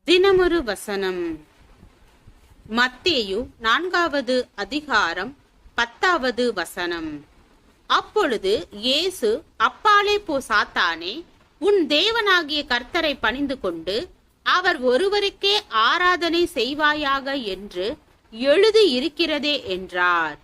தினமொரு வசனம். மத்தேயு 4வது அதிகாரம் 10வது வசனம். அப்பொழுது இயேசு, அப்பாலே போ சாத்தானே, உன் தேவனாகிய கர்த்தரை பணிந்து கொண்டு அவர் ஒருவருக்கே ஆராதனை செய்வாயாக என்று எழுதி இருக்கிறதே என்றார்.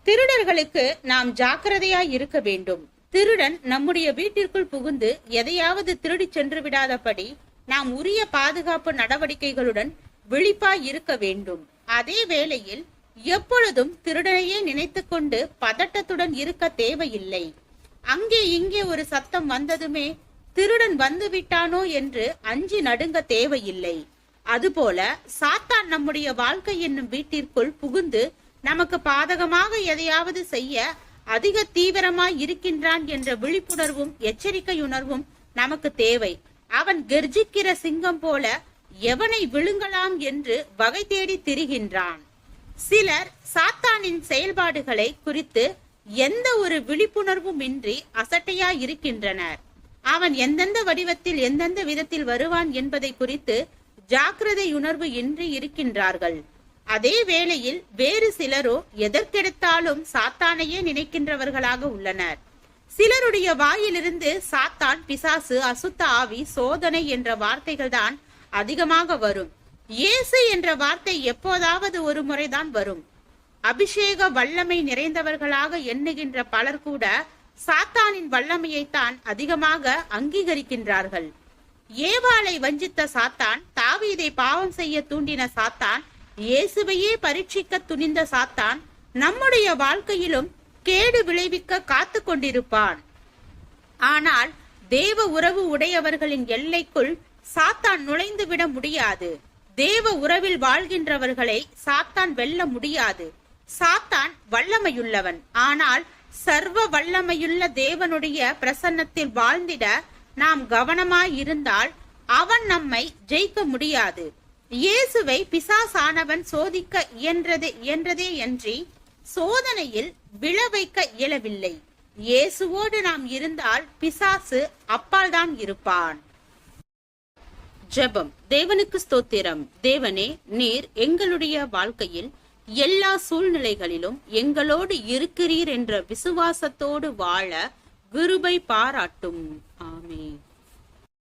திருடர்களுக்கு நாம் ஜாக்கிரதையாய் இருக்க வேண்டும். திருடன் நம்முடைய வீட்டிற்குள் புகுந்து எதையாவது திருடி சென்று விடாதபடி நாம் உரிய பாதுகாப்பு நடவடிக்கைகளுடன் விழிப்பாய் இருக்க வேண்டும். அதே வேளையில் எப்பொழுதும் திருடனையே நினைத்து கொண்டு பதட்டத்துடன் இருக்க தேவையில்லை. அங்கே இங்கே ஒரு சத்தம் வந்ததுமே திருடன் வந்து விட்டானோ என்று அஞ்சி நடுங்க தேவையில்லை. அதுபோல சாத்தான் நம்முடைய வாழ்க்கை என்னும் வீட்டிற்குள் புகுந்து நமக்கு பாதகமாக எதையாவது செய்ய அதிக தீவிரமாய் இருக்கின்றான் என்ற விழிப்புணர்வும் எச்சரிக்கையுணர்வும் நமக்கு தேவை. அவன் கர்ஜிக்கிற சிங்கம் போல எவனை விழுங்கலாம் என்று வகை தேடி திரிகின்றான். சிலர் சாத்தானின் செயல்பாடுகளை குறித்து எந்த ஒரு விழிப்புணர்வும் இன்றி அசட்டையா இருக்கின்றனர். அவன் எந்தெந்த வடிவத்தில் எந்தெந்த விதத்தில் வருவான் என்பதை குறித்து ஜாக்கிரதை உணர்வு இன்றி இருக்கின்றார்கள். அதே வேளையில் வேறு சிலரோ எதற்கெடுத்தாலும் சாத்தானையே நினைக்கின்றவர்களாக உள்ளனர். சிலருடைய வாயிலிருந்து சாத்தான், பிசாசு, அசுத்த ஆவி, சோதனை என்ற வார்த்தைகள் தான் அதிகமாக வரும். இயேசு என்ற வார்த்தை எப்போதாவது ஒரு முறைதான் வரும். அபிஷேக வல்லமை நிறைந்தவர்களாக எண்ணுகின்ற பலர் கூட சாத்தானின் வல்லமையைத்தான் அதிகமாக அங்கீகரிக்கின்றார்கள். ஏவாளை வஞ்சித்த சாத்தான், தாவீதை பாவம் செய்ய தூண்டின சாத்தான், இயேசுவையே பரீட்சிக்க துணிந்த சாத்தான் நம்முடைய வாழ்க்கையிலும் கேடு விளைவிக்க காத்து கொண்டிருப்பான். ஆனால் தேவ உறவு உடையவர்களின் எல்லைக்குள் சாத்தான் நுழைந்து விட முடியாது. தேவ உறவில் வாழ்கின்றவர்களை சாத்தான் வெல்ல முடியாது. சாத்தான் வல்லமையுள்ளவன். ஆனால் சர்வ வல்லமையுள்ள தேவனுடைய பிரசன்னத்தில் வாழ்ந்திட நாம் கவனமாய் இருந்தால் அவன் நம்மை ஜெயிக்க முடியாது. இயேசுவை பிசாசானவன் சோதிக்க இயன்றதே அன்றி சோதனையில் விழ வைக்க இயலவில்லை. இயேசுவோடு நாம் இருந்தால் பிசாசு அப்பால் தான் இருப்பான். ஜெபம். தேவனுக்கு ஸ்தோத்திரம். தேவனே, நீர் எங்களுடைய வாழ்க்கையில் எல்லா சூழ்நிலைகளிலும் எங்களோடு இருக்கிறீர் என்ற விசுவாசத்தோடு வாழ கிருபை பாராட்டும். ஆமென்.